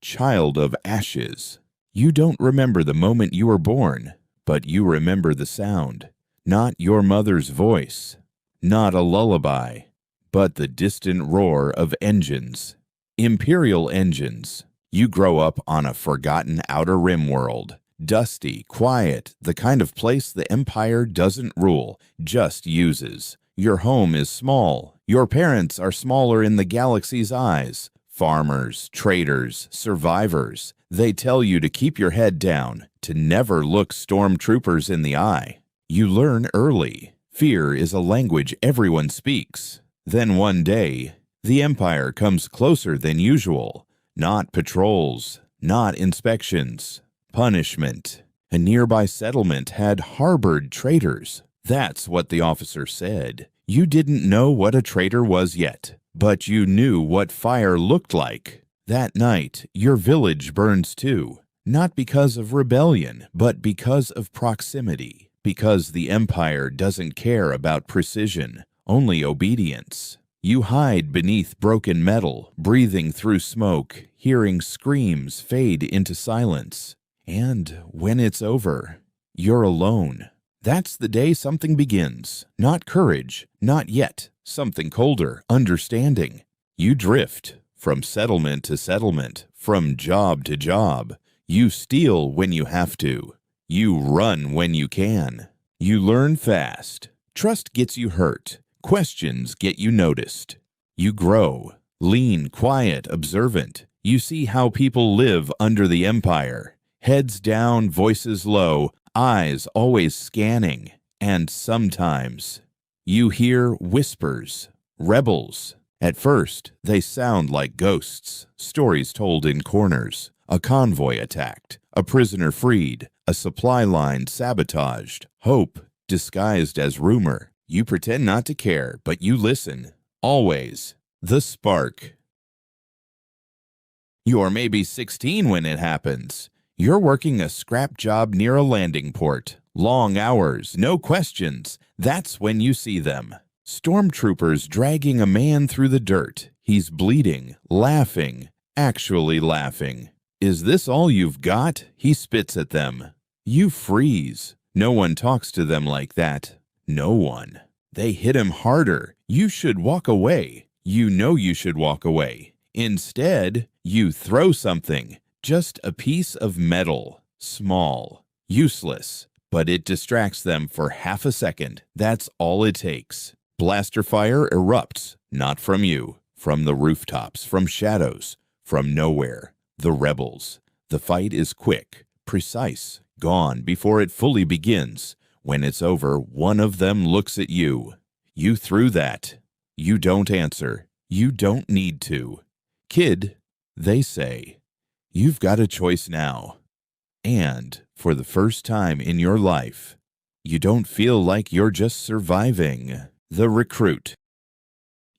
child of ashes. You don't remember the moment you were born, but you remember the sound. Not your mother's voice, not a lullaby, but the distant roar of engines. Imperial engines. You grow up on a forgotten Outer Rim world. Dusty, quiet, the kind of place the Empire doesn't rule, just uses. Your home is small. Your parents are smaller in the galaxy's eyes. Farmers, traders, survivors. They tell you to keep your head down, to never look stormtroopers in the eye. You learn early. Fear is a language everyone speaks. Then one day, the Empire comes closer than usual. Not patrols, not inspections. Punishment. A nearby settlement had harbored traitors. That's what the officer said. You didn't know what a traitor was yet, but you knew what fire looked like. That night, your village burns too. Not because of rebellion, but because of proximity. Because the Empire doesn't care about precision, only obedience. You hide beneath broken metal, breathing through smoke, hearing screams fade into silence. And when it's over, you're alone. That's the day something begins. Not courage, not yet. Something colder, understanding. You drift from settlement to settlement, from job to job. You steal when you have to. You run when you can. You learn fast. Trust gets you hurt. Questions get you noticed. You grow. Lean, quiet, observant. You see how people live under the Empire. Heads down, voices low, eyes always scanning. And sometimes you hear whispers. Rebels. At first, they sound like ghosts. Stories told in corners. A convoy attacked. A prisoner freed. A supply line sabotaged. Hope disguised as rumor. You pretend not to care, but you listen. Always. The spark. You're maybe 16 when it happens. You're working a scrap job near a landing port. Long hours, no questions. That's when you see them. Stormtroopers dragging a man through the dirt. He's bleeding, laughing, actually laughing. Is this all you've got? He spits at them. You freeze. No one talks to them like that. No one. They hit him harder. You should walk away. You know you should walk away. Instead, you throw something. Just a piece of metal. Small. Useless. But it distracts them for half a second. That's all it takes. Blaster fire erupts. Not from you. From the rooftops. From shadows. From nowhere. The rebels. The fight is quick. Precise. Gone before it fully begins. When it's over, one of them looks at you. You threw that. You don't answer. You don't need to. Kid, they say, you've got a choice now. And for the first time in your life, you don't feel like you're just surviving. The recruit.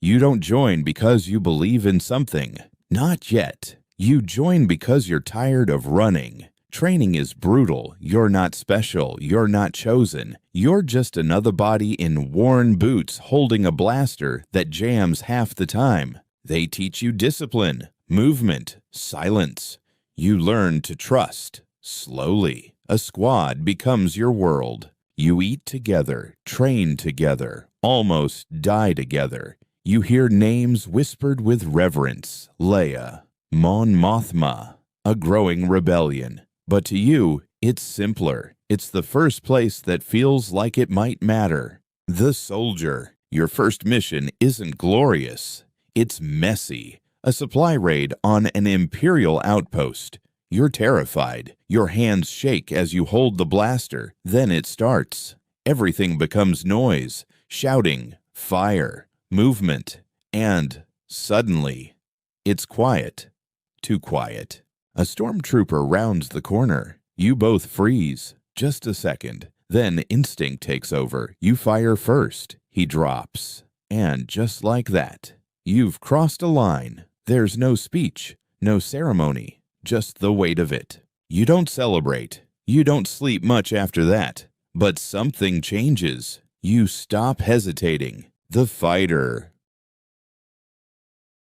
You don't join because you believe in something. Not yet. You join because you're tired of running. Training is brutal. You're not special. You're not chosen. You're just another body in worn boots holding a blaster that jams half the time. They teach you discipline, movement, silence. You learn to trust. Slowly, a squad becomes your world. You eat together, train together, almost die together. You hear names whispered with reverence. Leia, Mon Mothma, a growing rebellion. But to you, it's simpler. It's the first place that feels like it might matter. The soldier. Your first mission isn't glorious. It's messy. A supply raid on an Imperial outpost. You're terrified. Your hands shake as you hold the blaster. Then it starts. Everything becomes noise, shouting, fire, movement, and suddenly, it's quiet. Too quiet. A stormtrooper rounds the corner. You both freeze. Just a second. Then instinct takes over. You fire first. He drops. And just like that, you've crossed a line. There's no speech, no ceremony, just the weight of it. You don't celebrate. You don't sleep much after that. But something changes. You stop hesitating. The fighter.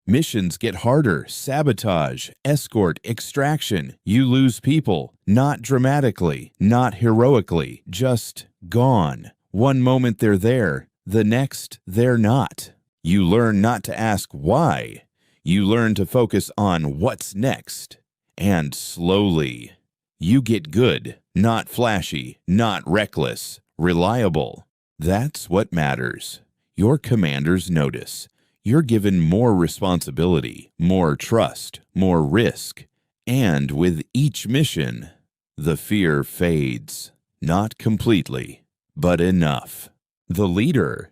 Missions get harder, sabotage, escort, extraction. You lose people, not dramatically, not heroically, just gone. One moment they're there, the next they're not. You learn not to ask why. You learn to focus on what's next. And slowly, you get good, not flashy, not reckless, reliable. That's what matters. Your commanders notice. You're given more responsibility, more trust, more risk. And with each mission, the fear fades. Not completely, but enough. The leader.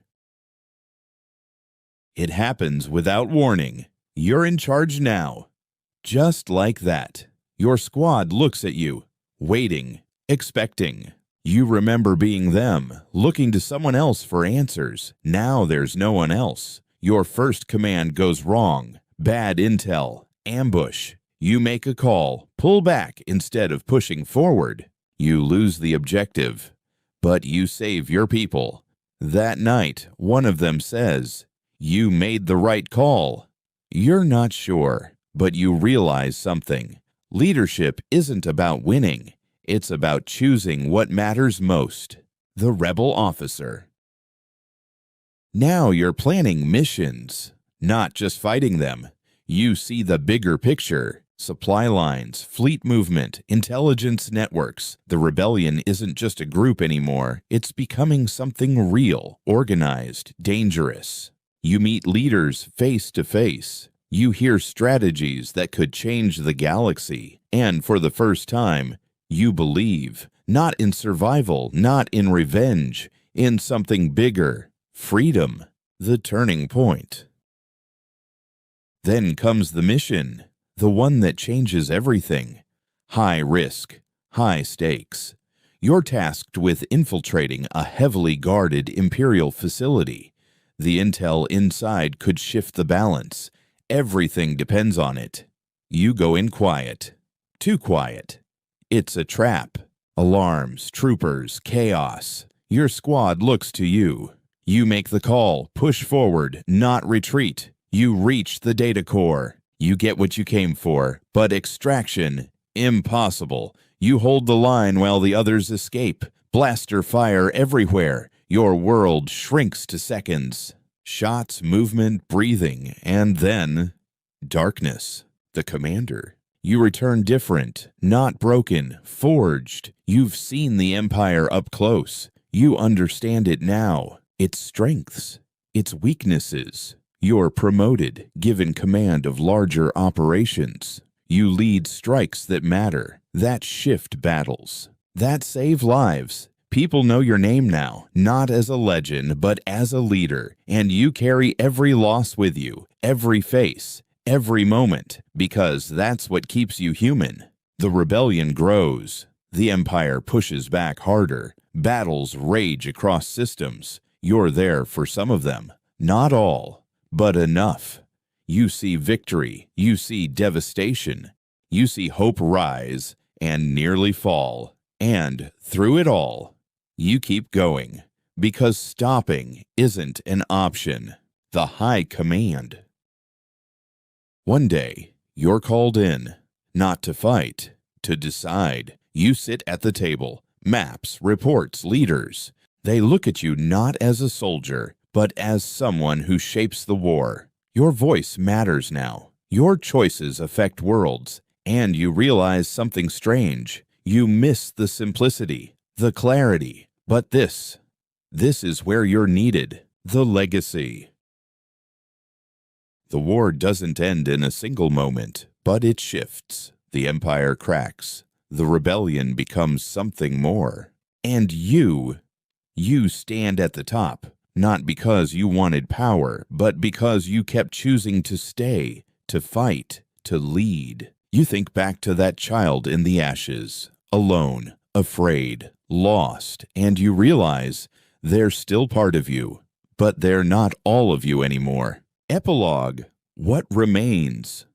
It happens without warning. You're in charge now. Just like that. Your squad looks at you, waiting, expecting. You remember being them, looking to someone else for answers. Now there's no one else. Your first command goes wrong. Bad intel, ambush. You make a call, pull back instead of pushing forward. You lose the objective, but you save your people. That night, one of them says, "You made the right call." You're not sure, but you realize something. Leadership isn't about winning. It's about choosing what matters most. The rebel officer. Now you're planning missions, not just fighting them. You see the bigger picture. Supply lines, fleet movement, intelligence networks. The rebellion isn't just a group anymore. It's becoming something real, organized, dangerous. You meet leaders face to face. You hear strategies that could change the galaxy. And for the first time, you believe, not in survival, not in revenge, in something bigger, freedom, the turning point. Then comes the mission, the one that changes everything. High risk, high stakes. You're tasked with infiltrating a heavily guarded Imperial facility. The intel inside could shift the balance. Everything depends on it. You go in quiet. Too quiet. It's a trap. Alarms, troopers, chaos. Your squad looks to you. You make the call, push forward, not retreat. You reach the data core. You get what you came for, but extraction, impossible. You hold the line while the others escape. Blaster fire everywhere. Your world shrinks to seconds. Shots, movement, breathing, and then darkness. The commander. You return different, not broken, forged. You've seen the Empire up close. You understand it now. Its strengths, its weaknesses. You're promoted, given command of larger operations. You lead strikes that matter, that shift battles, that save lives. People know your name now, not as a legend, but as a leader, and you carry every loss with you, every face, every moment, because that's what keeps you human. The rebellion grows. The Empire pushes back harder. Battles rage across systems. You're there for some of them, not all, but enough. You see victory, you see devastation, you see hope rise and nearly fall, and through it all, you keep going, because stopping isn't an option. The high command. One day, you're called in, not to fight, to decide. You sit at the table, maps, reports, leaders. They look at you not as a soldier, but as someone who shapes the war. Your voice matters now. Your choices affect worlds, and you realize something strange. You miss the simplicity, the clarity, but this is where you're needed, the legacy. The war doesn't end in a single moment, but it shifts. The Empire cracks. The rebellion becomes something more. And you stand at the top, not because you wanted power, but because you kept choosing to stay, to fight, to lead. You think back to that child in the ashes, alone, afraid, lost, and you realize they're still part of you, but they're not all of you anymore. Epilogue. What remains?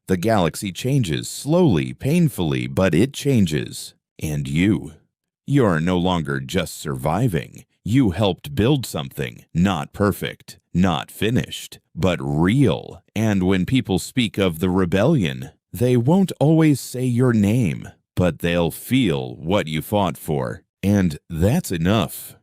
The galaxy changes slowly, painfully, but it changes. And you're no longer just surviving. You helped build something, not perfect, not finished, but real. And when people speak of the rebellion, they won't always say your name, but they'll feel what you fought for. And that's enough.